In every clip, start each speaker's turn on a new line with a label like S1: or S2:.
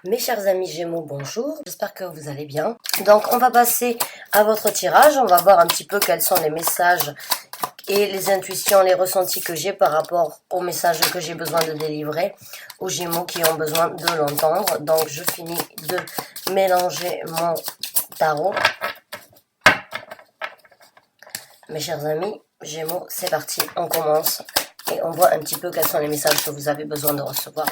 S1: Mes chers amis Gémeaux, bonjour, j'espère que vous allez bien. Donc on va passer à votre tirage, on va voir un petit peu quels sont les messages et les intuitions, les ressentis que j'ai par rapport aux messages que j'ai besoin de délivrer aux Gémeaux qui ont besoin de l'entendre. Donc je finis de mélanger mon tarot. Mes chers amis Gémeaux, c'est parti, on commence et on voit un petit peu quels sont les messages que vous avez besoin de recevoir.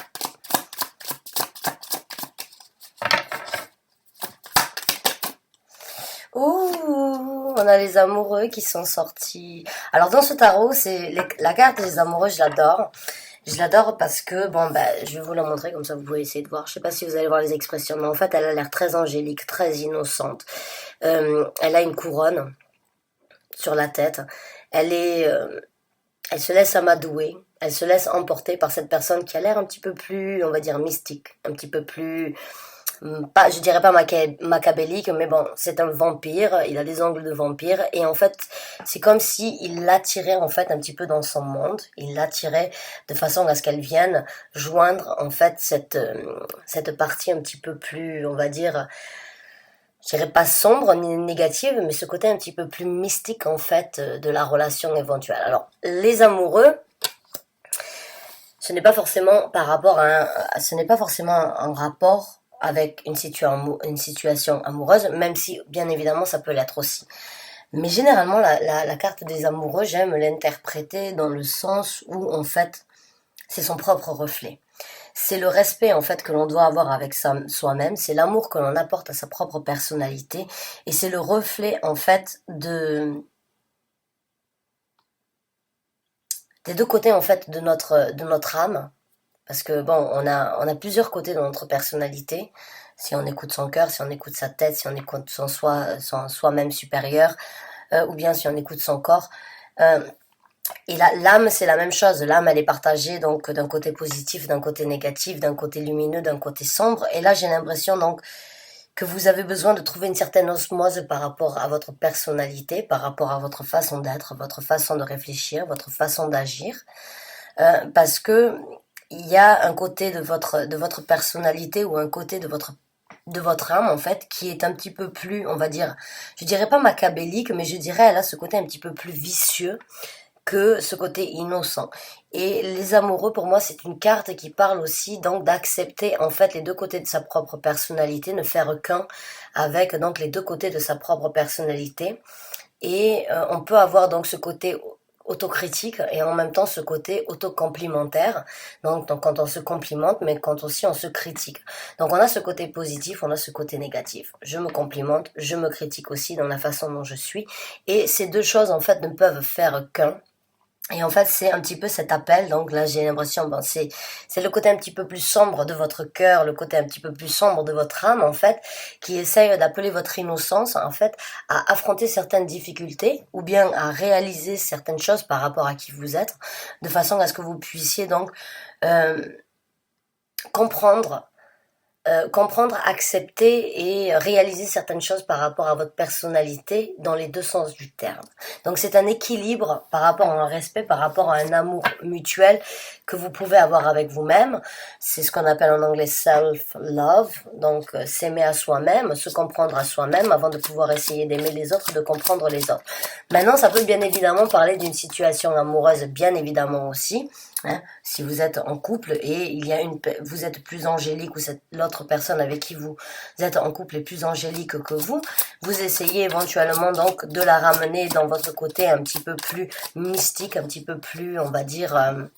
S1: Ouh, on a les amoureux qui sont sortis. Alors dans ce tarot, c'est la carte des amoureux, je l'adore. Je l'adore parce que, bon, je vais vous la montrer, comme ça vous pouvez essayer de voir. Je sais pas si vous allez voir les expressions, mais en fait, elle a l'air très angélique, très innocente. Elle a une couronne sur la tête. Elle se laisse amadouer. Elle se laisse emporter par cette personne qui a l'air un petit peu plus, on va dire, mystique. Un petit peu plus... Pas, je dirais pas macabélique, mais bon, c'est un vampire, il a des angles de vampire, et en fait, c'est comme si il l'attirait en fait un petit peu dans son monde, il l'attirait de façon à ce qu'elle vienne joindre en fait cette partie un petit peu plus, on va dire, je dirais pas sombre ni négative, mais ce côté un petit peu plus mystique en fait de la relation éventuelle. Alors, les amoureux, ce n'est pas forcément par rapport ce n'est pas forcément un rapport avec une situation amoureuse, même si bien évidemment ça peut l'être aussi. Mais généralement la carte des amoureux, j'aime l'interpréter dans le sens où en fait c'est son propre reflet. C'est le respect en fait que l'on doit avoir avec soi-même, c'est l'amour que l'on apporte à sa propre personnalité et c'est le reflet en fait des deux côtés en fait de notre âme. Parce que bon, on a plusieurs côtés dans notre personnalité. Si on écoute son cœur, si on écoute sa tête, si on écoute son soi-même supérieur, ou bien si on écoute son corps. Et l'âme, c'est la même chose. L'âme, elle est partagée donc d'un côté positif, d'un côté négatif, d'un côté lumineux, d'un côté sombre. Et là, j'ai l'impression donc que vous avez besoin de trouver une certaine osmose par rapport à votre personnalité, par rapport à votre façon d'être, votre façon de réfléchir, votre façon d'agir. Parce que il y a un côté de votre personnalité ou un côté de votre âme en fait qui est un petit peu plus, on va dire, je dirais pas macabélique, mais je dirais elle a ce côté un petit peu plus vicieux que ce côté innocent. Et les amoureux, pour moi, c'est une carte qui parle aussi donc d'accepter en fait les deux côtés de sa propre personnalité, ne faire qu'un avec donc les deux côtés de sa propre personnalité. Et on peut avoir donc ce côté autocritique et en même temps ce côté autocomplimentaire. Donc quand on se complimente, mais quand aussi on se critique. Donc on a ce côté positif, on a ce côté négatif. Je me complimente, je me critique aussi dans la façon dont je suis. Et ces deux choses en fait ne peuvent faire qu'un. Et en fait, c'est un petit peu cet appel, donc là j'ai l'impression, c'est le côté un petit peu plus sombre de votre cœur, le côté un petit peu plus sombre de votre âme, en fait, qui essaye d'appeler votre innocence, en fait, à affronter certaines difficultés, ou bien à réaliser certaines choses par rapport à qui vous êtes, de façon à ce que vous puissiez donc euh, comprendre accepter et réaliser certaines choses par rapport à votre personnalité dans les deux sens du terme. Donc c'est un équilibre par rapport à un respect, par rapport à un amour mutuel que vous pouvez avoir avec vous-même. C'est ce qu'on appelle en anglais self-love, donc s'aimer à soi-même, se comprendre à soi-même avant de pouvoir essayer d'aimer les autres, de comprendre les autres. Maintenant, ça peut bien évidemment parler d'une situation amoureuse, bien évidemment aussi. Hein, si vous êtes en couple et vous êtes plus angélique ou l'autre personne avec qui vous êtes en couple est plus angélique que vous essayez éventuellement donc de la ramener dans votre côté un petit peu plus mystique, un petit peu plus, on va dire, un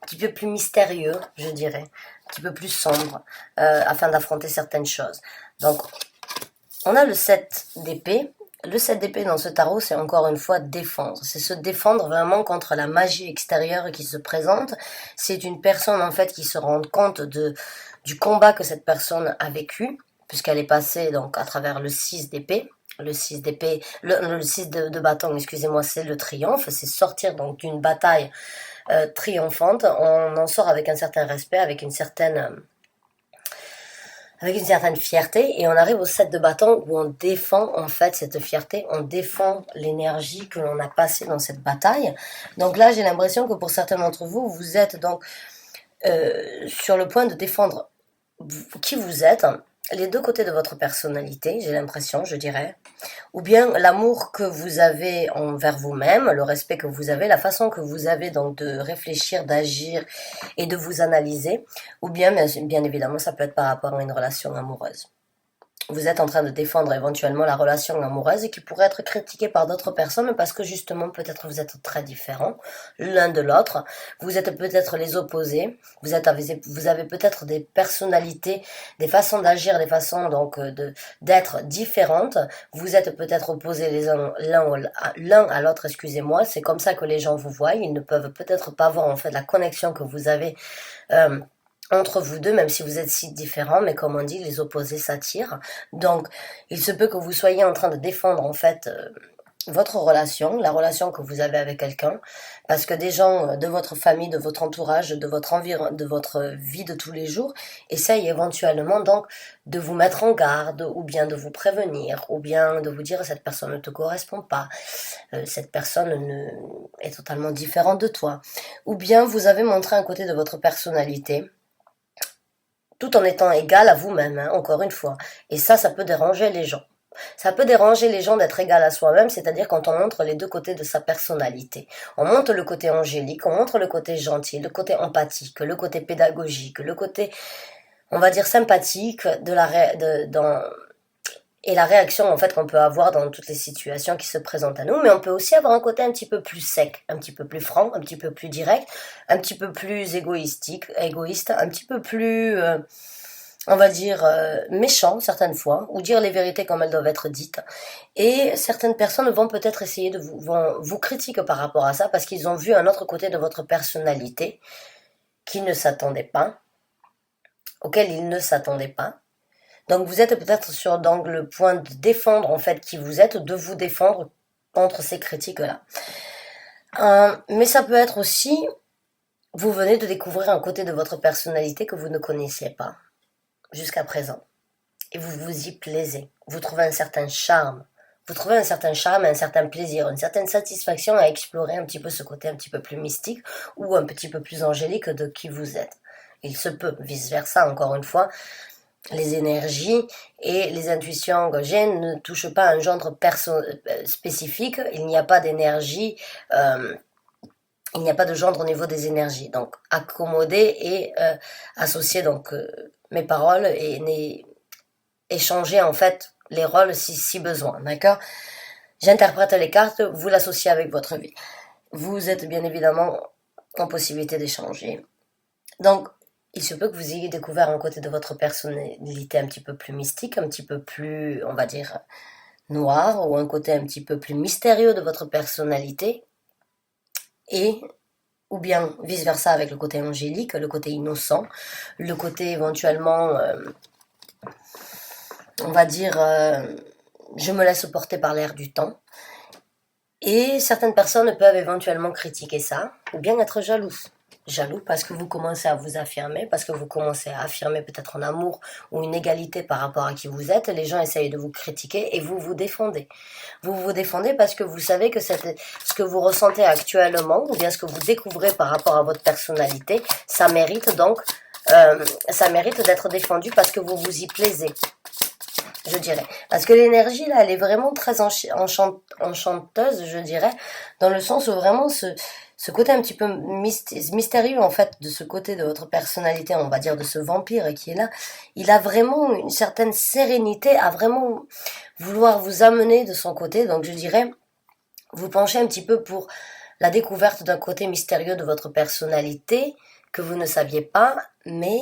S1: petit peu plus mystérieux, je dirais, un petit peu plus sombre, afin d'affronter certaines choses. Donc, on a le 7 d'épée. Le 7 d'épée dans ce tarot, c'est encore une fois défendre. C'est se défendre vraiment contre la magie extérieure qui se présente. C'est une personne en fait qui se rend compte du combat que cette personne a vécu, puisqu'elle est passée donc à travers le 6 d'épée. Le 6 d'épée, le 6 de bâton, excusez-moi, c'est le triomphe. C'est sortir donc d'une bataille triomphante. On en sort avec un certain respect, avec une certaine fierté, et on arrive au 7 de bâton où on défend en fait cette fierté, on défend l'énergie que l'on a passée dans cette bataille. Donc là, j'ai l'impression que pour certains d'entre vous, vous êtes donc sur le point de défendre qui vous êtes, les deux côtés de votre personnalité, j'ai l'impression, je dirais, ou bien l'amour que vous avez envers vous-même, le respect que vous avez, la façon que vous avez donc de réfléchir, d'agir et de vous analyser, ou bien évidemment, ça peut être par rapport à une relation amoureuse. Vous êtes en train de défendre éventuellement la relation amoureuse et qui pourrait être critiquée par d'autres personnes parce que justement peut-être vous êtes très différents l'un de l'autre, vous êtes peut-être les opposés, vous avez peut-être des personnalités, des façons d'agir, des façons donc d'être différentes, vous êtes peut-être opposés l'un à l'autre, excusez-moi, c'est comme ça que les gens vous voient, ils ne peuvent peut-être pas voir en fait la connexion que vous avez entre vous deux, même si vous êtes si différents, mais comme on dit, les opposés s'attirent. Donc, il se peut que vous soyez en train de défendre en fait votre relation, la relation que vous avez avec quelqu'un, parce que des gens de votre famille, de votre entourage, de votre environnement, de votre vie de tous les jours, essayent éventuellement donc de vous mettre en garde, ou bien de vous prévenir, ou bien de vous dire cette personne ne te correspond pas, cette personne est totalement différente de toi, ou bien vous avez montré un côté de votre personnalité tout en étant égal à vous-même, hein, encore une fois. Et ça peut déranger les gens. Ça peut déranger les gens d'être égal à soi-même, c'est-à-dire quand on montre les deux côtés de sa personnalité. On montre le côté angélique, on montre le côté gentil, le côté empathique, le côté pédagogique, le côté, on va dire, sympathique et la réaction en fait qu'on peut avoir dans toutes les situations qui se présentent à nous, mais on peut aussi avoir un côté un petit peu plus sec, un petit peu plus franc, un petit peu plus direct, un petit peu plus égoïste, un petit peu plus, on va dire, méchant certaines fois, ou dire les vérités comme elles doivent être dites. Et certaines personnes vont peut-être essayer vont vous critiquer par rapport à ça parce qu'ils ont vu un autre côté de votre personnalité qu'ils ne s'attendaient pas, auquel ils ne s'attendaient pas. Donc vous êtes peut-être sur donc, le point de défendre en fait qui vous êtes, de vous défendre contre ces critiques-là. Mais ça peut être aussi, vous venez de découvrir un côté de votre personnalité que vous ne connaissiez pas jusqu'à présent. Et vous vous y plaisez. Vous trouvez un certain charme. Vous trouvez un certain charme, un certain plaisir, une certaine satisfaction à explorer un petit peu ce côté un petit peu plus mystique ou un petit peu plus angélique de qui vous êtes. Il se peut, vice-versa, encore une fois, les énergies et les intuitions que j'ai ne touchent pas un genre spécifique. Il n'y a pas d'énergie, il n'y a pas de genre au niveau des énergies. Donc, accommoder et associer donc mes paroles et échanger en fait les rôles si besoin, d'accord? J'interprète les cartes, vous l'associez avec votre vie. Vous êtes bien évidemment en possibilité d'échanger. Donc, il se peut que vous ayez découvert un côté de votre personnalité un petit peu plus mystique, un petit peu plus, on va dire, noir, ou un côté un petit peu plus mystérieux de votre personnalité, et ou bien vice-versa avec le côté angélique, le côté innocent, le côté éventuellement, on va dire, je me laisse porter par l'air du temps. Et certaines personnes peuvent éventuellement critiquer ça, ou bien être jaloux parce que vous commencez à vous affirmer, parce que vous commencez à affirmer peut-être un amour ou une égalité par rapport à qui vous êtes, les gens essayent de vous critiquer et vous vous défendez. Vous vous défendez parce que vous savez que ce que vous ressentez actuellement, ou bien ce que vous découvrez par rapport à votre personnalité, ça mérite donc, ça mérite d'être défendu parce que vous vous y plaisez. Je dirais. Parce que l'énergie, là, elle est vraiment très enchanteuse, je dirais, dans le sens où vraiment ce côté un petit peu mystérieux, en fait, de ce côté de votre personnalité, on va dire, de ce vampire qui est là, il a vraiment une certaine sérénité à vraiment vouloir vous amener de son côté. Donc, je dirais, vous penchez un petit peu pour la découverte d'un côté mystérieux de votre personnalité que vous ne saviez pas, mais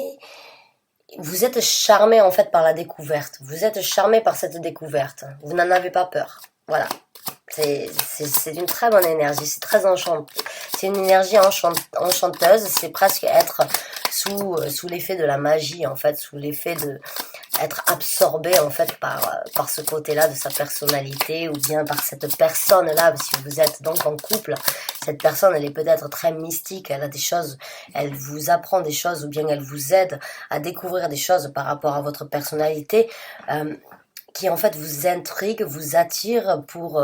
S1: vous êtes charmé en fait par la découverte. Vous êtes charmé par cette découverte. Vous n'en avez pas peur. Voilà. C'est une très bonne énergie. C'est très enchanté. C'est une énergie enchanteuse. C'est presque être sous l'effet de la magie en fait, sous l'effet de être absorbé en fait par ce côté-là de sa personnalité ou bien par cette personne-là. Si vous êtes donc en couple, cette personne elle est peut-être très mystique, elle a des choses, elle vous apprend des choses ou bien elle vous aide à découvrir des choses par rapport à votre personnalité qui en fait vous intrigue, vous attire pour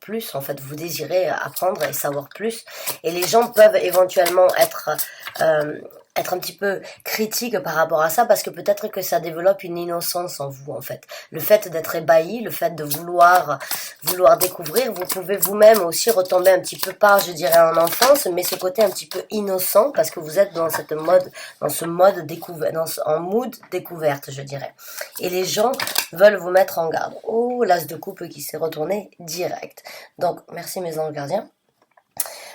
S1: plus, en fait vous désirez apprendre et savoir plus et les gens peuvent éventuellement être être un petit peu critique par rapport à ça parce que peut-être que ça développe une innocence en vous en fait. Le fait d'être ébahi, le fait de vouloir découvrir, vous pouvez vous-même aussi retomber un petit peu pas, je dirais en enfance, mais ce côté un petit peu innocent parce que vous êtes dans ce mode découverte, en mood découverte, je dirais. Et les gens veulent vous mettre en garde. Oh, l'as de coupe qui s'est retourné direct. Donc, merci mes anges gardiens.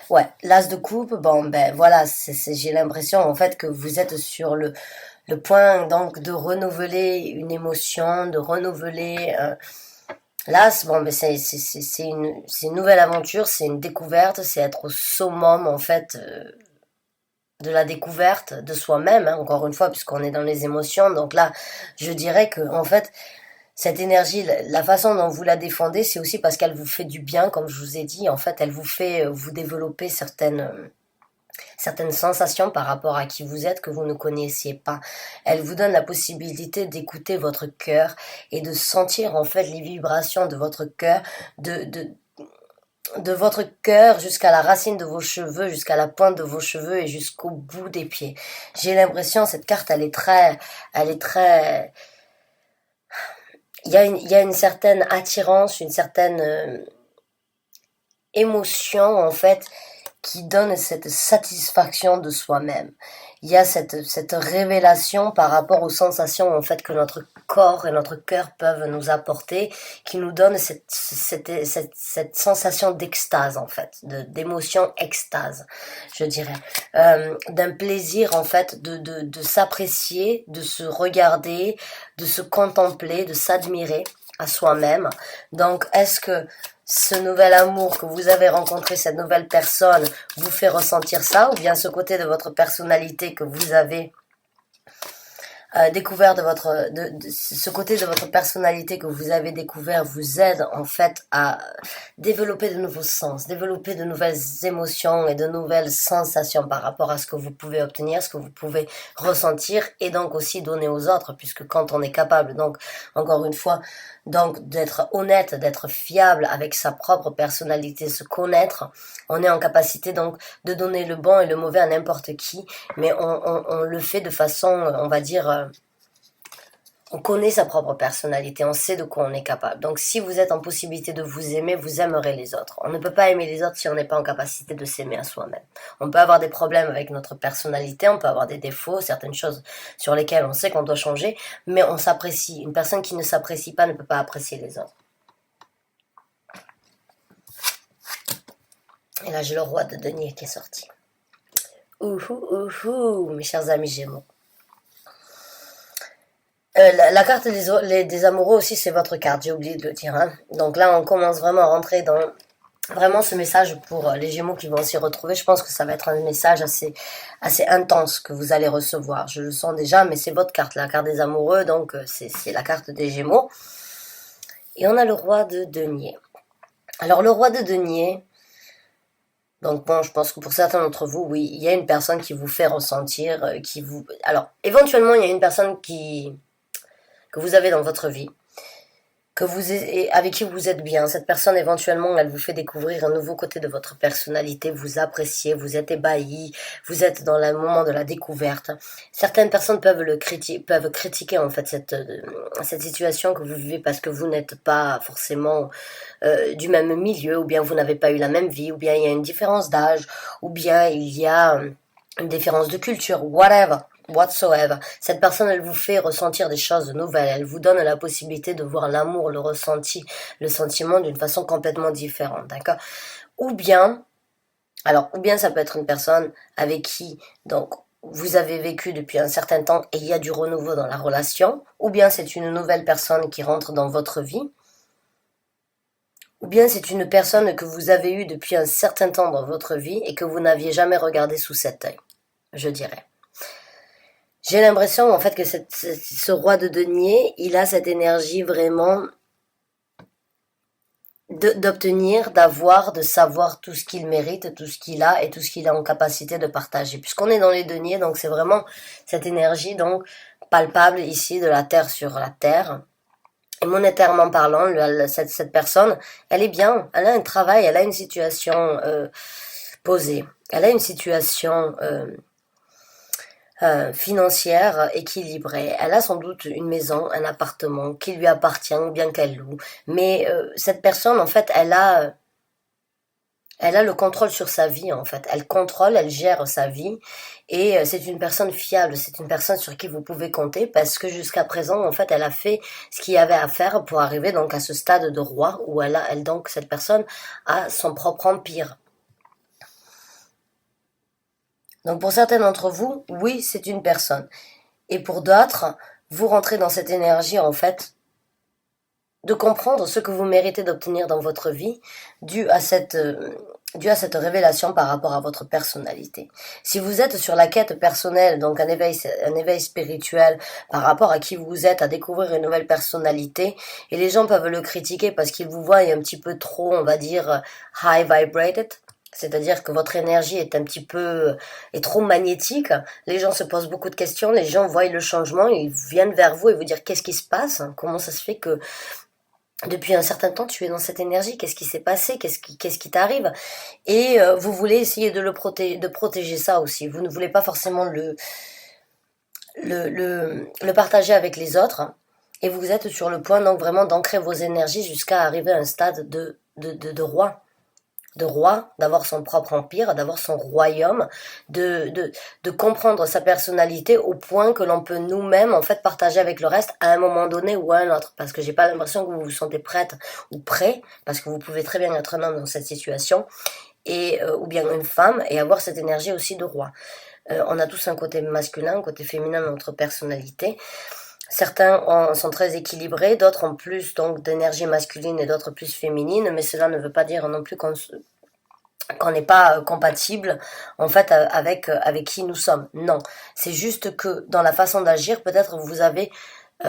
S1: Ouais, l'as de coupe, bon ben voilà, j'ai l'impression en fait que vous êtes sur le point donc de renouveler une émotion, de renouveler l'as, bon ben c'est une nouvelle aventure, c'est une découverte, c'est être au summum en fait de la découverte de soi-même, hein, encore une fois puisqu'on est dans les émotions, donc là je dirais que en fait cette énergie, la façon dont vous la défendez, c'est aussi parce qu'elle vous fait du bien, comme je vous ai dit. En fait, elle vous fait vous développer certaines sensations par rapport à qui vous êtes que vous ne connaissiez pas. Elle vous donne la possibilité d'écouter votre cœur et de sentir en fait les vibrations de votre cœur, de votre cœur jusqu'à la racine de vos cheveux, jusqu'à la pointe de vos cheveux et jusqu'au bout des pieds. J'ai l'impression, cette carte, elle est très, il y a une certaine attirance, une certaine émotion en fait qui donne cette satisfaction de soi-même. Il y a cette révélation par rapport aux sensations en fait que notre corps et notre cœur peuvent nous apporter, qui nous donne cette sensation d'extase en fait, d'émotion extase, je dirais, d'un plaisir en fait de s'apprécier, de se regarder, de se contempler, de s'admirer à soi-même. Donc, est-ce que ce nouvel amour que vous avez rencontré, cette nouvelle personne, vous fait ressentir ça, ou bien ce côté de votre personnalité que vous avez découvert ce côté de votre personnalité que vous avez découvert vous aide en fait à développer de nouveaux sens, développer de nouvelles émotions et de nouvelles sensations par rapport à ce que vous pouvez obtenir, ce que vous pouvez ressentir et donc aussi donner aux autres, puisque quand on est capable, donc encore une fois, donc d'être honnête, d'être fiable avec sa propre personnalité, se connaître, on est en capacité donc de donner le bon et le mauvais à n'importe qui, mais on le fait de façon, on va dire, on connaît sa propre personnalité, on sait de quoi on est capable. Donc si vous êtes en possibilité de vous aimer, vous aimerez les autres. On ne peut pas aimer les autres si on n'est pas en capacité de s'aimer à soi-même. On peut avoir des problèmes avec notre personnalité, on peut avoir des défauts, certaines choses sur lesquelles on sait qu'on doit changer, mais on s'apprécie. Une personne qui ne s'apprécie pas ne peut pas apprécier les autres. Et là j'ai le roi de denier qui est sorti. Ouhou, mes chers amis Gémeaux. La carte des amoureux aussi, c'est votre carte, j'ai oublié de le dire. Hein. Donc là, on commence vraiment à rentrer dans vraiment ce message pour les Gémeaux qui vont s'y retrouver. Je pense que ça va être un message assez intense que vous allez recevoir. Je le sens déjà, mais c'est votre carte, la carte des amoureux, donc c'est la carte des Gémeaux. Et on a le roi de denier. Alors le roi de denier, donc bon, je pense que pour certains d'entre vous, oui, il y a une personne qui vous fait ressentir, qui vous... Alors, éventuellement, il y a une personne que vous avez dans votre vie, avec qui vous êtes bien. Cette personne, éventuellement, elle vous fait découvrir un nouveau côté de votre personnalité, vous appréciez, vous êtes ébahi, vous êtes dans le moment de la découverte. Certaines personnes peuvent critiquer en fait cette situation que vous vivez parce que vous n'êtes pas forcément du même milieu, ou bien vous n'avez pas eu la même vie, ou bien il y a une différence d'âge, ou bien il y a une différence de culture, whatsoever. Cette personne, elle vous fait ressentir des choses nouvelles. Elle vous donne la possibilité de voir l'amour, le ressenti, le sentiment d'une façon complètement différente, d'accord? Ou bien ça peut être une personne avec qui, donc, vous avez vécu depuis un certain temps et il y a du renouveau dans la relation, ou bien c'est une nouvelle personne qui rentre dans votre vie, ou bien c'est une personne que vous avez eue depuis un certain temps dans votre vie et que vous n'aviez jamais regardé sous cet œil, je dirais. J'ai l'impression en fait que ce roi de denier, il a cette énergie vraiment d'obtenir, d'avoir, de savoir tout ce qu'il mérite, tout ce qu'il a et tout ce qu'il a en capacité de partager. Puisqu'on est dans les deniers, donc c'est vraiment cette énergie donc palpable ici de la terre sur la terre. Et monétairement parlant, cette personne, elle est bien, elle a un travail, elle a une situation posée, elle a une situation financière équilibrée. Elle a sans doute une maison, un appartement qui lui appartient ou bien qu'elle loue. Mais cette personne, en fait, elle a le contrôle sur sa vie, en fait. Elle contrôle, elle gère sa vie. Et c'est une personne fiable, c'est une personne sur qui vous pouvez compter parce que jusqu'à présent, en fait, elle a fait ce qu'il y avait à faire pour arriver donc à ce stade de roi où donc, cette personne a son propre empire. Donc pour certains d'entre vous, oui, c'est une personne. Et pour d'autres, vous rentrez dans cette énergie, en fait, de comprendre ce que vous méritez d'obtenir dans votre vie dû à cette révélation par rapport à votre personnalité. Si vous êtes sur la quête personnelle, donc un éveil spirituel par rapport à qui vous êtes, à découvrir une nouvelle personnalité, et les gens peuvent le critiquer parce qu'ils vous voient un petit peu trop, on va dire, high vibrated, c'est-à-dire que votre énergie est un petit peu, est trop magnétique. Les gens se posent beaucoup de questions, les gens voient le changement, ils viennent vers vous et vous dire qu'est-ce qui se passe, comment ça se fait que depuis un certain temps, tu es dans cette énergie. Qu'est-ce qui s'est passé? Qu'est-ce qui t'arrive? Et vous voulez essayer de protéger ça aussi. Vous ne voulez pas forcément le partager avec les autres. Et vous êtes sur le point donc vraiment d'ancrer vos énergies jusqu'à arriver à un stade de roi. De roi, d'avoir son propre empire, d'avoir son royaume, de comprendre sa personnalité au point que l'on peut nous-mêmes en fait partager avec le reste à un moment donné ou à un autre. Parce que j'ai pas l'impression que vous vous sentez prête ou prêt, parce que vous pouvez très bien être un homme dans cette situation, et ou bien une femme, et avoir cette énergie aussi de roi. On a tous un côté masculin, un côté féminin dans notre personnalité. Certains sont très équilibrés, d'autres ont plus donc d'énergie masculine et d'autres plus féminine, mais cela ne veut pas dire non plus qu'on n'est pas compatible en fait avec qui nous sommes. Non, c'est juste que dans la façon d'agir, peut-être vous avez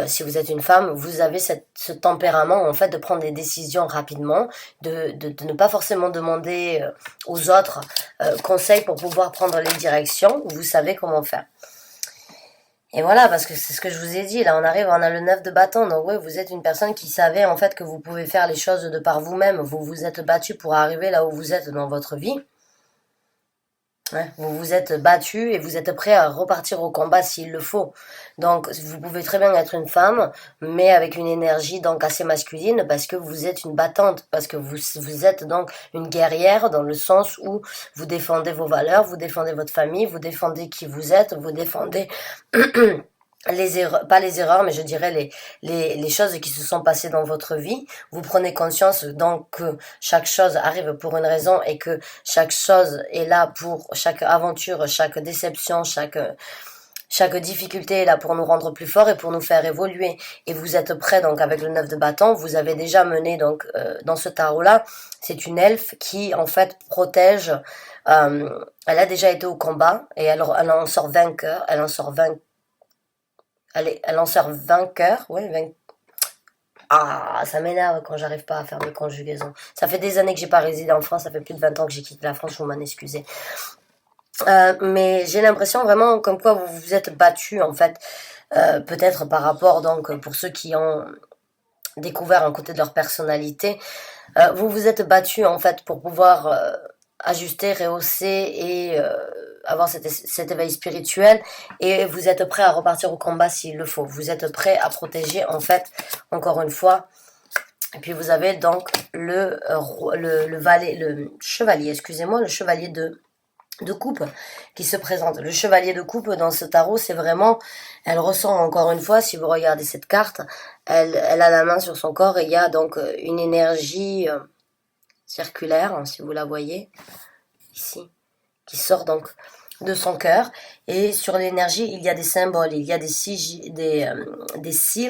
S1: si vous êtes une femme, vous avez ce tempérament en fait de prendre des décisions rapidement, de ne pas forcément demander aux autres conseils pour pouvoir prendre les directions. Vous savez comment faire. Et voilà, parce que c'est ce que je vous ai dit, là on a le 9 de bâton, donc oui, vous êtes une personne qui savait en fait que vous pouvez faire les choses de par vous-même, vous vous êtes battu pour arriver là où vous êtes dans votre vie, ouais, vous vous êtes battu et vous êtes prêt à repartir au combat s'il le faut. Donc vous pouvez très bien être une femme, mais avec une énergie donc assez masculine parce que vous êtes une battante, parce que vous êtes donc une guerrière dans le sens où vous défendez vos valeurs, vous défendez votre famille, vous défendez qui vous êtes, vous défendez les erreurs, pas les erreurs, mais je dirais les choses qui se sont passées dans votre vie. Vous prenez conscience donc que chaque chose arrive pour une raison et que chaque chose est là pour chaque aventure, chaque déception, chaque difficulté est là pour nous rendre plus forts et pour nous faire évoluer. Et vous êtes prêt donc avec le 9 de bâton, vous avez déjà mené donc dans ce tarot-là, c'est une elfe qui en fait protège, elle a déjà été au combat et elle en sort vainqueur, elle en sort vainqueur, ouais, Ah, ça m'énerve quand j'arrive pas à faire mes conjugaisons. Ça fait des années que j'ai pas résidé en France, ça fait plus de 20 ans que j'ai quitté la France, je vous m'en excusez. Mais j'ai l'impression vraiment comme quoi vous vous êtes battu en fait, peut-être par rapport donc pour ceux qui ont découvert un côté de leur personnalité, vous vous êtes battu en fait pour pouvoir ajuster, rehausser et avoir cet éveil spirituel et vous êtes prêt à repartir au combat s'il le faut. Vous êtes prêt à protéger en fait, encore une fois. Et puis vous avez donc le chevalier, excusez-moi, le chevalier de coupe qui se présente. Le chevalier de coupe dans ce tarot, c'est vraiment, elle ressent encore une fois, si vous regardez cette carte, elle a la main sur son corps et il y a donc une énergie circulaire, hein, si vous la voyez, ici, qui sort donc de son cœur. Et sur l'énergie, il y a des symboles, il y a des seals,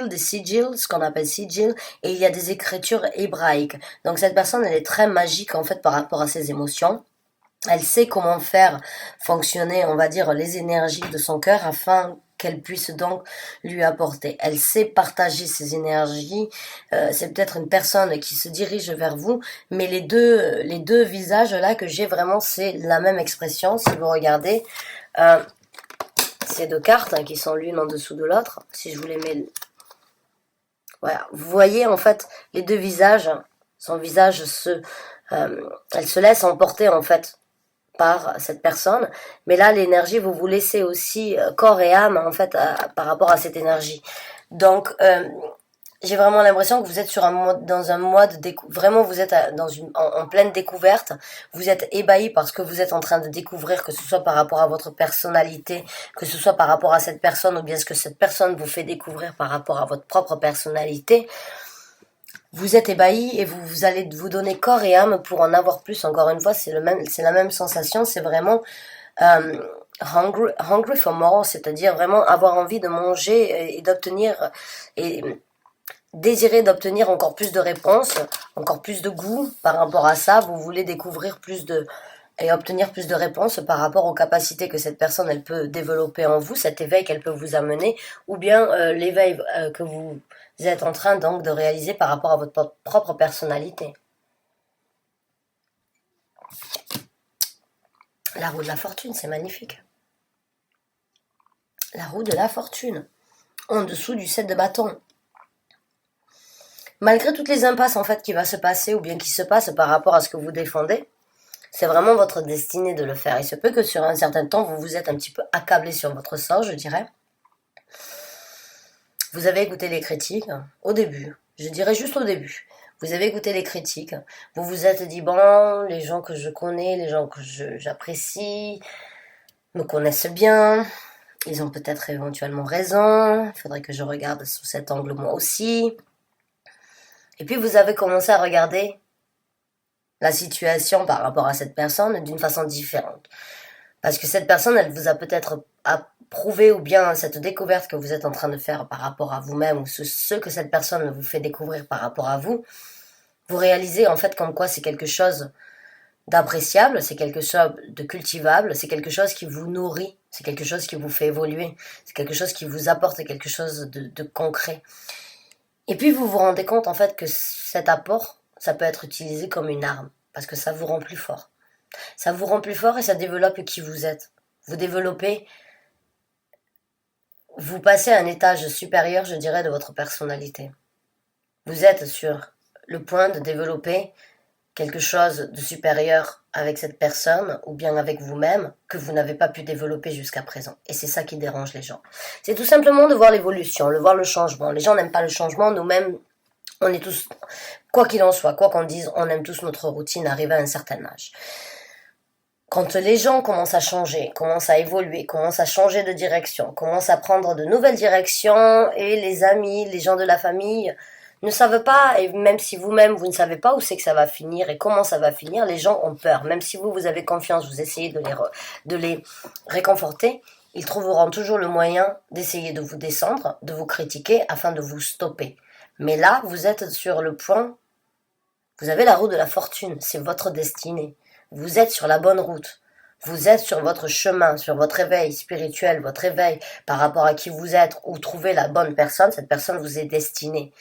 S1: des sigils, ce qu'on appelle sigils, et il y a des écritures hébraïques. Donc cette personne, elle est très magique en fait par rapport à ses émotions. Elle sait comment faire fonctionner, on va dire, les énergies de son cœur afin qu'elle puisse donc lui apporter. Elle sait partager ses énergies. C'est peut-être une personne qui se dirige vers vous, mais les deux visages là que j'ai vraiment, c'est la même expression. Si vous regardez ces deux cartes hein, qui sont l'une en dessous de l'autre, si je vous les mets, voilà, vous voyez en fait les deux visages. Son visage elle se laisse emporter en fait par cette personne, mais là l'énergie, vous vous laissez aussi corps et âme en fait par rapport à cette énergie. Donc j'ai vraiment l'impression que vous êtes sur un mode, dans un mode vraiment vous êtes dans en pleine découverte, vous êtes ébahi par ce que vous êtes en train de découvrir, que ce soit par rapport à votre personnalité, que ce soit par rapport à cette personne ou bien ce que cette personne vous fait découvrir par rapport à votre propre personnalité. Vous êtes ébahi et vous allez vous donner corps et âme pour en avoir plus. Encore une fois, c'est la même sensation, c'est vraiment hungry for more, c'est-à-dire vraiment avoir envie de manger et d'obtenir et désirer d'obtenir encore plus de réponses, encore plus de goût par rapport à ça. Vous voulez découvrir plus de et obtenir plus de réponses par rapport aux capacités que cette personne elle peut développer en vous, cet éveil qu'elle peut vous amener, ou bien l'éveil que vous êtes en train donc de réaliser par rapport à votre propre personnalité. La roue de la fortune, c'est magnifique. La roue de la fortune, en dessous du 7 de bâton. Malgré toutes les impasses en fait qui va se passer ou bien qui se passent par rapport à ce que vous défendez, c'est vraiment votre destinée de le faire. Il se peut que sur un certain temps, vous vous êtes un petit peu accablé sur votre sort, je dirais. Vous avez écouté les critiques au début, je dirais juste au début. Vous avez écouté les critiques, vous vous êtes dit, bon, les gens que je connais, les gens que j'apprécie, me connaissent bien, ils ont peut-être éventuellement raison, il faudrait que je regarde sous cet angle moi aussi. Et puis vous avez commencé à regarder la situation par rapport à cette personne d'une façon différente. Parce que cette personne, elle vous a peut-être approuvé ou bien cette découverte que vous êtes en train de faire par rapport à vous-même ou ce que cette personne vous fait découvrir par rapport à vous, vous réalisez en fait comme quoi c'est quelque chose d'appréciable, c'est quelque chose de cultivable, c'est quelque chose qui vous nourrit, c'est quelque chose qui vous fait évoluer, c'est quelque chose qui vous apporte quelque chose de concret. Et puis vous vous rendez compte en fait que cet apport, ça peut être utilisé comme une arme, parce que ça vous rend plus fort. Ça vous rend plus fort et ça développe qui vous êtes. Vous développez, vous passez à un étage supérieur, je dirais, de votre personnalité. Vous êtes sur le point de développer quelque chose de supérieur avec cette personne ou bien avec vous-même que vous n'avez pas pu développer jusqu'à présent. Et c'est ça qui dérange les gens. C'est tout simplement de voir l'évolution, de voir le changement. Les gens n'aiment pas le changement, nous-mêmes, on est tous, quoi qu'il en soit, quoi qu'on dise, on aime tous notre routine arrivée à un certain âge. Quand les gens commencent à changer, commencent à évoluer, commencent à changer de direction, commencent à prendre de nouvelles directions et les amis, les gens de la famille ne savent pas, et même si vous-même vous ne savez pas où c'est que ça va finir et comment ça va finir, les gens ont peur. Même si vous avez confiance, vous essayez de les réconforter, ils trouveront toujours le moyen d'essayer de vous descendre, de vous critiquer afin de vous stopper. Mais là, vous êtes sur le point, vous avez la roue de la fortune, c'est votre destinée. Vous êtes sur la bonne route. Vous êtes sur votre chemin, sur votre éveil spirituel, votre éveil par rapport à qui vous êtes ou trouver la bonne personne. Cette personne vous est destinée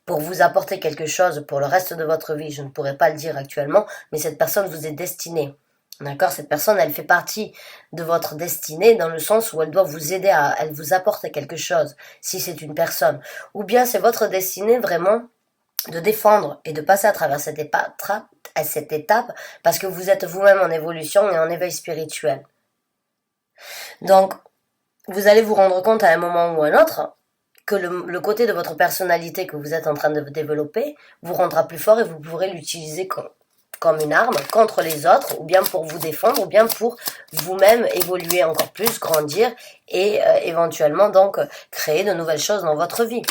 S1: pour vous apporter quelque chose pour le reste de votre vie. Je ne pourrais pas le dire actuellement, mais cette personne vous est destinée. D'accord? Cette personne, elle fait partie de votre destinée dans le sens où elle doit vous aider elle vous apporte quelque chose, si c'est une personne. Ou bien c'est votre destinée vraiment de défendre et de passer à travers cette étape parce que vous êtes vous-même en évolution et en éveil spirituel. Donc, vous allez vous rendre compte à un moment ou à un autre que le côté de votre personnalité que vous êtes en train de développer vous rendra plus fort et vous pourrez l'utiliser comme une arme contre les autres, ou bien pour vous défendre, ou bien pour vous-même évoluer encore plus, grandir et éventuellement donc créer de nouvelles choses dans votre vie,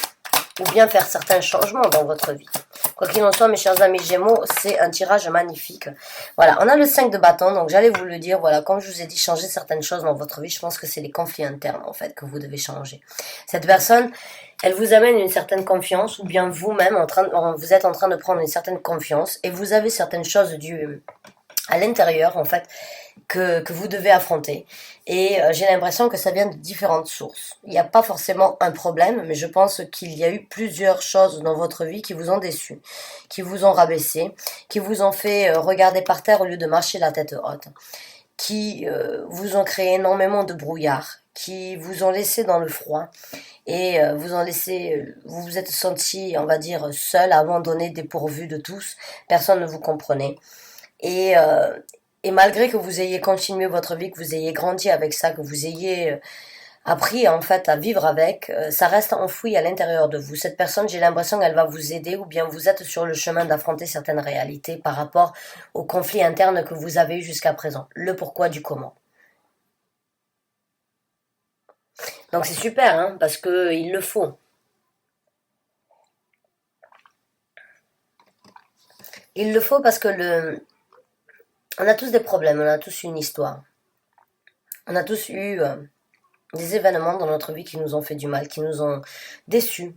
S1: ou bien faire certains changements dans votre vie. Quoi qu'il en soit, mes chers amis Gémeaux, c'est un tirage magnifique. Voilà, on a le 5 de bâton, donc j'allais vous le dire, voilà, comme je vous ai dit, changer certaines choses dans votre vie, je pense que c'est les conflits internes, en fait, que vous devez changer. Cette personne, elle vous amène une certaine confiance, ou bien vous-même, vous êtes en train de prendre une certaine confiance, et vous avez certaines choses à l'intérieur, en fait, que vous devez affronter. Et j'ai l'impression que ça vient de différentes sources. Il n'y a pas forcément un problème, mais je pense qu'il y a eu plusieurs choses dans votre vie qui vous ont déçu, qui vous ont rabaissé, qui vous ont fait regarder par terre au lieu de marcher la tête haute, qui vous ont créé énormément de brouillard, qui vous ont laissé dans le froid et vous vous êtes senti, on va dire, seul, abandonné, dépourvu de tous. Personne ne vous comprenait. Et Et malgré que vous ayez continué votre vie, que vous ayez grandi avec ça, que vous ayez appris en fait à vivre avec, ça reste enfoui à l'intérieur de vous. Cette personne, j'ai l'impression qu'elle va vous aider ou bien vous êtes sur le chemin d'affronter certaines réalités par rapport au conflit interne que vous avez eu jusqu'à présent. Le pourquoi du comment. Donc c'est super, hein, parce que il le faut. Il le faut parce que on a tous des problèmes, on a tous une histoire. On a tous eu des événements dans notre vie qui nous ont fait du mal, qui nous ont déçus,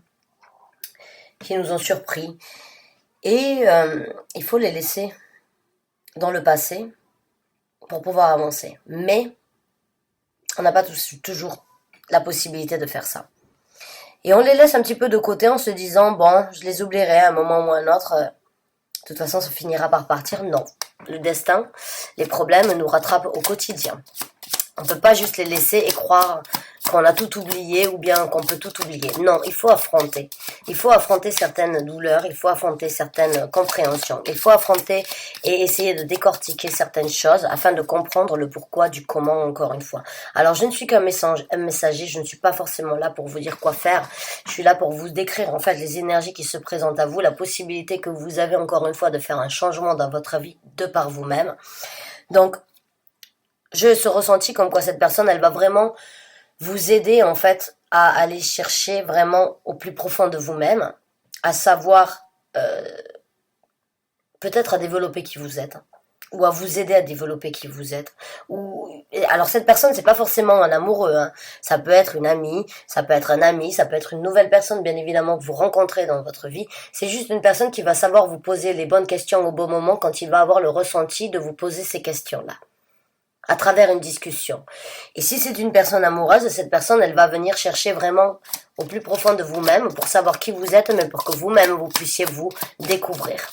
S1: qui nous ont surpris. Et il faut les laisser dans le passé pour pouvoir avancer. Mais on n'a pas toujours la possibilité de faire ça. Et on les laisse un petit peu de côté en se disant, bon, je les oublierai à un moment ou à un autre. De toute façon, ça finira par partir. Non. Le destin, les problèmes nous rattrapent au quotidien. On ne peut pas juste les laisser et croire qu'on a tout oublié ou bien qu'on peut tout oublier. Non, il faut affronter. Il faut affronter certaines douleurs, il faut affronter certaines compréhensions. Il faut affronter et essayer de décortiquer certaines choses afin de comprendre le pourquoi du comment encore une fois. Alors je ne suis qu'un messager, je ne suis pas forcément là pour vous dire quoi faire. Je suis là pour vous décrire en fait les énergies qui se présentent à vous, la possibilité que vous avez encore une fois de faire un changement dans votre vie de par vous-même. Donc, j'ai ce ressenti comme quoi cette personne, elle va vraiment vous aider en fait à aller chercher vraiment au plus profond de vous-même, à savoir peut-être à développer qui vous êtes, ou à vous aider à développer qui vous êtes. Alors cette personne, c'est pas forcément un amoureux, hein. Ça peut être une amie, ça peut être un ami, ça peut être une nouvelle personne bien évidemment que vous rencontrez dans votre vie. C'est juste une personne qui va savoir vous poser les bonnes questions au bon moment quand il va avoir le ressenti de vous poser ces questions-là à travers une discussion. Et si c'est une personne amoureuse, cette personne, elle va venir chercher vraiment au plus profond de vous-même pour savoir qui vous êtes, mais pour que vous-même, vous puissiez vous découvrir.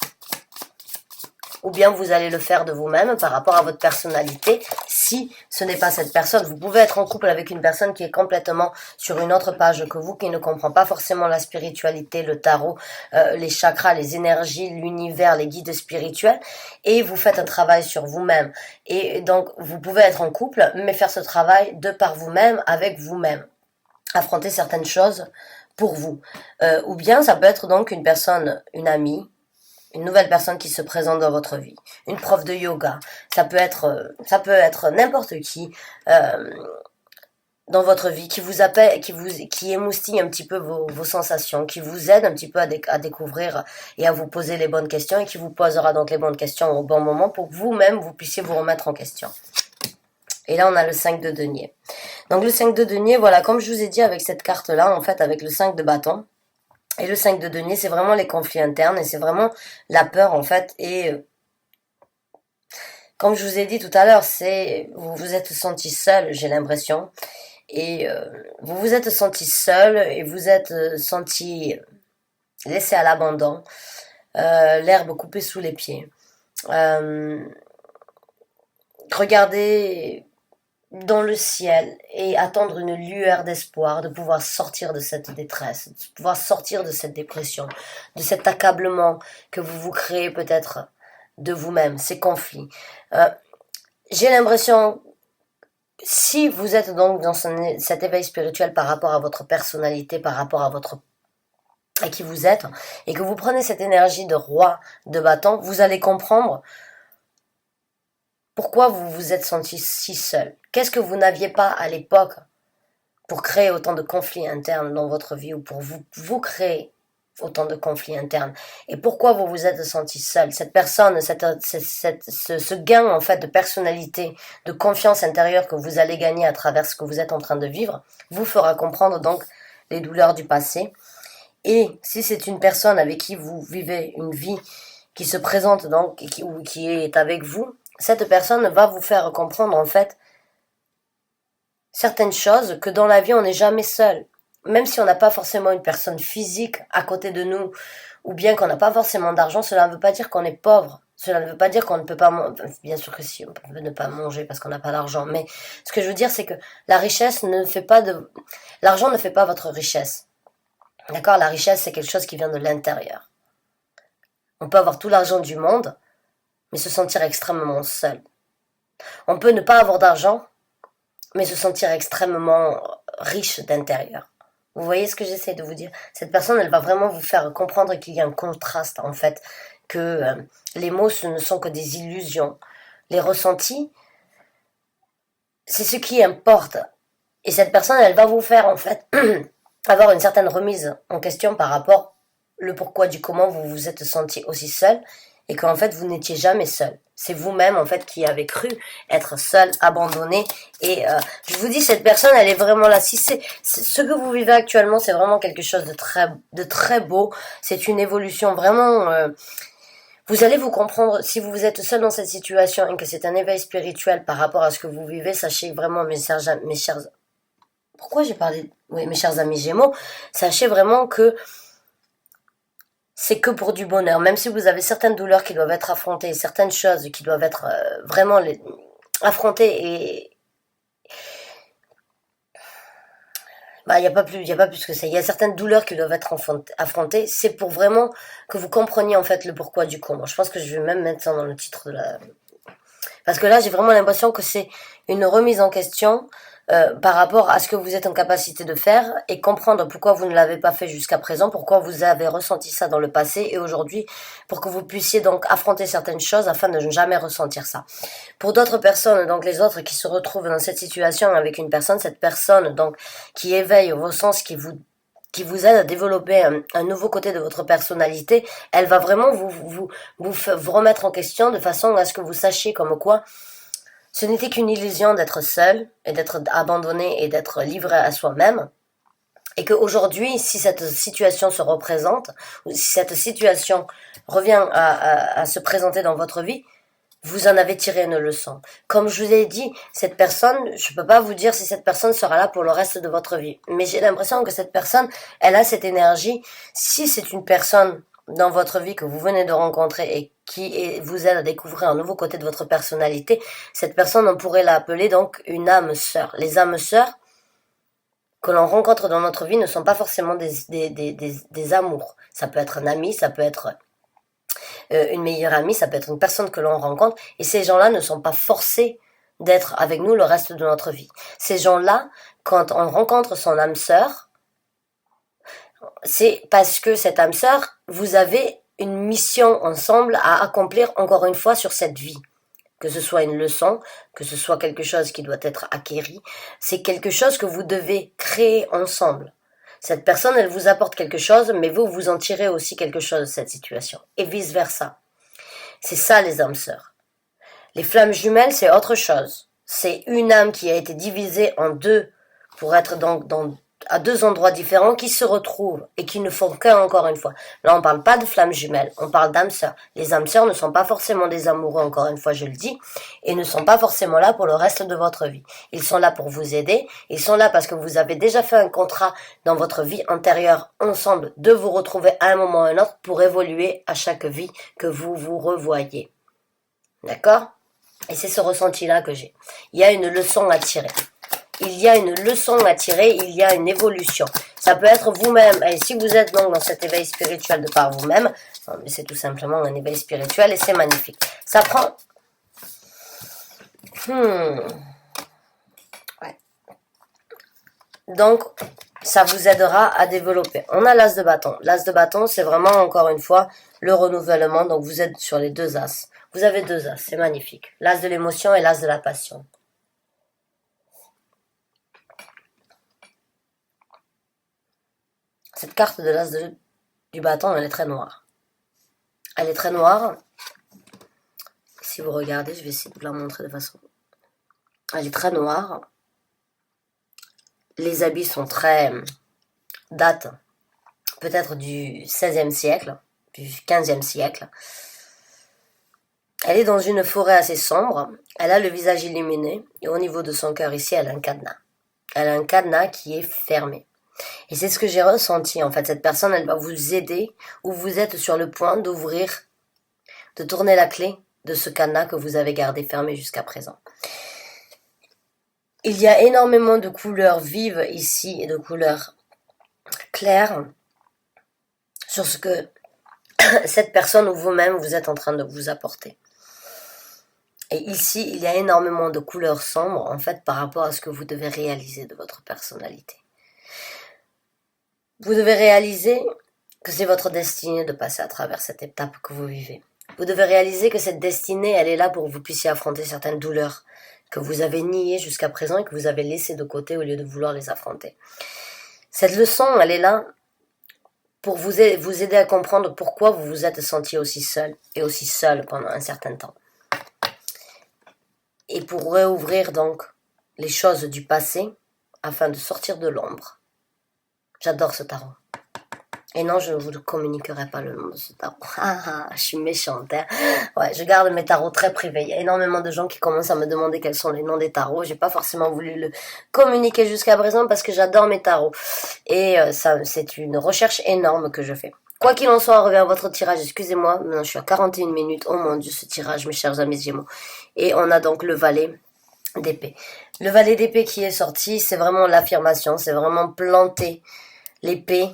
S1: Ou bien vous allez le faire de vous-même par rapport à votre personnalité. Si ce n'est pas cette personne, vous pouvez être en couple avec une personne qui est complètement sur une autre page que vous, qui ne comprend pas forcément la spiritualité, le tarot, les chakras, les énergies, l'univers, les guides spirituels, et vous faites un travail sur vous-même. Et donc, vous pouvez être en couple, mais faire ce travail de par vous-même, avec vous-même. Affronter certaines choses pour vous. Ou bien ça peut être donc une personne, une amie, une nouvelle personne qui se présente dans votre vie, une prof de yoga, ça peut être n'importe qui dans votre vie qui vous appelle, qui émoustille un petit peu vos sensations, qui vous aide un petit peu à découvrir et à vous poser les bonnes questions et qui vous posera donc les bonnes questions au bon moment pour que vous-même vous puissiez vous remettre en question. Et là, on a le 5 de denier. Donc le 5 de denier, voilà, comme je vous ai dit avec cette carte-là, en fait, avec le 5 de bâton, et le 5 de denier, c'est vraiment les conflits internes et c'est vraiment la peur en fait. Et comme je vous ai dit tout à l'heure, vous vous êtes senti seul, j'ai l'impression. Et vous vous êtes senti seul et vous êtes senti laissé à l'abandon, l'herbe coupée sous les pieds. Regardez dans le ciel et attendre une lueur d'espoir, de pouvoir sortir de cette détresse, de pouvoir sortir de cette dépression, de cet accablement que vous vous créez peut-être de vous-même, ces conflits. J'ai l'impression, si vous êtes donc dans cet éveil spirituel par rapport à votre personnalité, par rapport à qui vous êtes, et que vous prenez cette énergie de roi de bâton, vous allez comprendre pourquoi vous vous êtes senti si seul. Qu'est-ce que vous n'aviez pas à l'époque pour créer autant de conflits internes dans votre vie ou pour vous créer autant de conflits internes? Et pourquoi vous vous êtes senti seul? Cette personne, ce gain en fait de personnalité, de confiance intérieure que vous allez gagner à travers ce que vous êtes en train de vivre, vous fera comprendre donc les douleurs du passé. Et si c'est une personne avec qui vous vivez une vie qui se présente donc ou qui est avec vous, cette personne va vous faire comprendre en fait certaines choses que dans la vie on n'est jamais seul. Même si on n'a pas forcément une personne physique à côté de nous, ou bien qu'on n'a pas forcément d'argent, cela ne veut pas dire qu'on est pauvre. Cela ne veut pas dire qu'on ne peut pas manger. Bien sûr que si, on peut ne pas manger parce qu'on n'a pas d'argent. Mais ce que je veux dire, c'est que la richesse ne fait pas de... L'argent ne fait pas votre richesse. D'accord? La richesse, c'est quelque chose qui vient de l'intérieur. On peut avoir tout l'argent du monde, mais se sentir extrêmement seul. On peut ne pas avoir d'argent, mais se sentir extrêmement riche d'intérieur. Vous voyez ce que j'essaie de vous dire? Cette personne, elle va vraiment vous faire comprendre qu'il y a un contraste, en fait, que les mots, ce ne sont que des illusions. Les ressentis, c'est ce qui importe. Et cette personne, elle va vous faire, en fait, avoir une certaine remise en question par rapport le pourquoi du comment vous vous êtes senti aussi seul et qu'en fait vous n'étiez jamais seul. C'est vous-même en fait qui avez cru être seul, abandonné et je vous dis cette personne elle est vraiment là. Si c'est ce que vous vivez actuellement, c'est vraiment quelque chose de très beau. C'est une évolution vraiment. Vous allez vous comprendre si vous êtes seul dans cette situation et que c'est un éveil spirituel par rapport à ce que vous vivez. Sachez vraiment mes chers pourquoi j'ai parlé oui mes chers amis Gémeaux, sachez vraiment que c'est que pour du bonheur. Même si vous avez certaines douleurs qui doivent être affrontées, certaines choses qui doivent être vraiment affrontées et bah il y a pas plus, il y a pas plus que ça. Il y a certaines douleurs qui doivent être affrontées. C'est pour vraiment que vous compreniez en fait le pourquoi du comment. Je pense que je vais même mettre ça dans le titre de la. Parce que là j'ai vraiment l'impression que c'est une remise en question par rapport à ce que vous êtes en capacité de faire et comprendre pourquoi vous ne l'avez pas fait jusqu'à présent, pourquoi vous avez ressenti ça dans le passé et aujourd'hui, pour que vous puissiez donc affronter certaines choses afin de ne jamais ressentir ça. Pour d'autres personnes, donc les autres qui se retrouvent dans cette situation avec une personne, cette personne donc qui éveille vos sens, qui vous aide à développer un nouveau côté de votre personnalité, elle va vraiment vous remettre en question de façon à ce que vous sachiez comme quoi ce n'était qu'une illusion d'être seul et d'être abandonné et d'être livré à soi-même. Et qu'aujourd'hui, si cette situation se représente, ou si cette situation revient à se présenter dans votre vie, vous en avez tiré une leçon. Comme je vous ai dit, cette personne, je peux pas vous dire si cette personne sera là pour le reste de votre vie. Mais j'ai l'impression que cette personne, elle a cette énergie. Si c'est une personne dans votre vie que vous venez de rencontrer et qui vous aide à découvrir un nouveau côté de votre personnalité, cette personne, on pourrait l'appeler donc une âme sœur. Les âmes sœurs que l'on rencontre dans notre vie ne sont pas forcément des amours. Ça peut être un ami, ça peut être une meilleure amie, ça peut être une personne que l'on rencontre, et ces gens-là ne sont pas forcés d'être avec nous le reste de notre vie. Ces gens-là, quand on rencontre son âme sœur, c'est parce que cette âme sœur, vous avez une mission ensemble à accomplir encore une fois sur cette vie. Que ce soit une leçon, que ce soit quelque chose qui doit être acquéri, c'est quelque chose que vous devez créer ensemble. Cette personne, elle vous apporte quelque chose, mais vous, vous en tirez aussi quelque chose de cette situation. Et vice versa. C'est ça les âmes sœurs. Les flammes jumelles, c'est autre chose. C'est une âme qui a été divisée en deux pour être donc à deux endroits différents qui se retrouvent et qui ne font qu'un encore une fois. Là, on parle pas de flammes jumelles, on parle d'âmes sœurs. Les âmes sœurs ne sont pas forcément des amoureux, encore une fois, je le dis, et ne sont pas forcément là pour le reste de votre vie. Ils sont là pour vous aider, ils sont là parce que vous avez déjà fait un contrat dans votre vie antérieure ensemble de vous retrouver à un moment ou à un autre pour évoluer à chaque vie que vous vous revoyez. D'accord? Et c'est ce ressenti-là que j'ai. Il y a une leçon à tirer. Il y a une leçon à tirer, il y a une évolution. Ça peut être vous-même, et si vous êtes donc dans cet éveil spirituel de par vous-même, c'est tout simplement un éveil spirituel et c'est magnifique. Ça prend... Ouais. Donc, ça vous aidera à développer. On a l'as de bâton. L'as de bâton, c'est vraiment, encore une fois, le renouvellement. Donc, vous êtes sur les deux as. Vous avez deux as, c'est magnifique. L'as de l'émotion et l'as de la passion. Cette carte de l'as du bâton, elle est très noire. Elle est très noire. Si vous regardez, je vais essayer de vous la montrer de façon... Elle est très noire. Les habits sont très... datent peut-être du XVIe siècle, du XVe siècle. Elle est dans une forêt assez sombre. Elle a le visage illuminé. Et au niveau de son cœur, ici, elle a un cadenas. Elle a un cadenas qui est fermé. Et c'est ce que j'ai ressenti, en fait. Cette personne, elle va vous aider, ou vous êtes sur le point d'ouvrir, de tourner la clé de ce cadenas que vous avez gardé fermé jusqu'à présent. Il y a énormément de couleurs vives ici, et de couleurs claires, sur ce que cette personne ou vous-même, vous êtes en train de vous apporter. Et ici, il y a énormément de couleurs sombres, en fait, par rapport à ce que vous devez réaliser de votre personnalité. Vous devez réaliser que c'est votre destinée de passer à travers cette étape que vous vivez. Vous devez réaliser que cette destinée, elle est là pour que vous puissiez affronter certaines douleurs que vous avez niées jusqu'à présent et que vous avez laissées de côté au lieu de vouloir les affronter. Cette leçon, elle est là pour vous aider à comprendre pourquoi vous vous êtes senti aussi seul et aussi seul pendant un certain temps. Et pour réouvrir donc les choses du passé afin de sortir de l'ombre. J'adore ce tarot. Et non, je ne vous communiquerai pas le nom de ce tarot. Je suis méchante. Hein. Ouais, je garde mes tarots très privés. Il y a énormément de gens qui commencent à me demander quels sont les noms des tarots. J'ai pas forcément voulu le communiquer jusqu'à présent parce que j'adore mes tarots. Et ça, c'est une recherche énorme que je fais. Quoi qu'il en soit, on revient à votre tirage. Excusez-moi, maintenant je suis à 41 minutes. Oh mon Dieu, ce tirage, mes chers amis Gémeaux. Et on a donc le valet d'épée. Le valet d'épée qui est sorti, c'est vraiment l'affirmation. C'est vraiment planter l'épée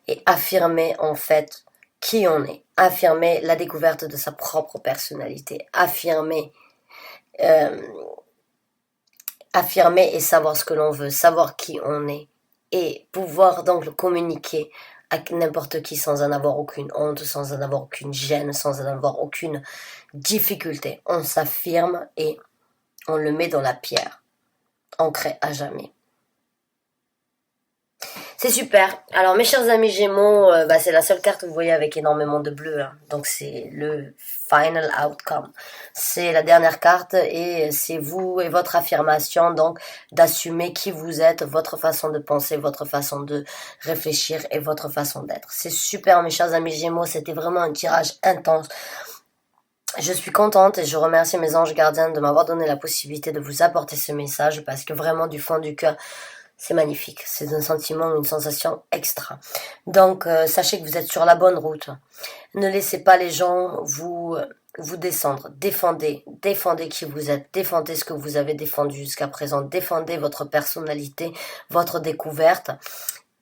S1: et affirmer en fait qui on est, affirmer la découverte de sa propre personnalité, affirmer et savoir ce que l'on veut, savoir qui on est et pouvoir donc le communiquer à n'importe qui sans en avoir aucune honte, sans en avoir aucune gêne, sans en avoir aucune difficulté. On s'affirme et on le met dans la pierre, ancré à jamais. C'est super. Alors mes chers amis Gémeaux, c'est la seule carte que vous voyez avec énormément de bleu. Hein. Donc c'est le final outcome. C'est la dernière carte et c'est vous et votre affirmation donc d'assumer qui vous êtes, votre façon de penser, votre façon de réfléchir et votre façon d'être. C'est super mes chers amis Gémeaux, c'était vraiment un tirage intense. Je suis contente et je remercie mes anges gardiens de m'avoir donné la possibilité de vous apporter ce message parce que vraiment du fond du cœur, c'est magnifique, c'est un sentiment, une sensation extra. Donc, sachez que vous êtes sur la bonne route. Ne laissez pas les gens vous descendre. Défendez qui vous êtes. Défendez ce que vous avez défendu jusqu'à présent. Défendez votre personnalité, votre découverte.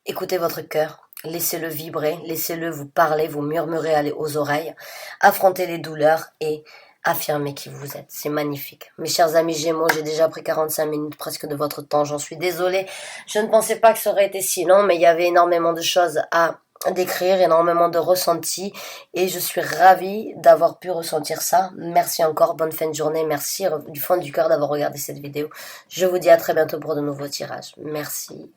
S1: Écoutez votre cœur. Laissez-le vibrer. Laissez-le vous parler, vous murmurer aux oreilles. Affrontez les douleurs et affirmez qui vous êtes. C'est magnifique. Mes chers amis Gémeaux, j'ai déjà pris 45 minutes presque de votre temps. J'en suis désolée. Je ne pensais pas que ça aurait été si long, mais il y avait énormément de choses à décrire, énormément de ressentis. Et je suis ravie d'avoir pu ressentir ça. Merci encore. Bonne fin de journée. Merci du fond du cœur d'avoir regardé cette vidéo. Je vous dis à très bientôt pour de nouveaux tirages. Merci.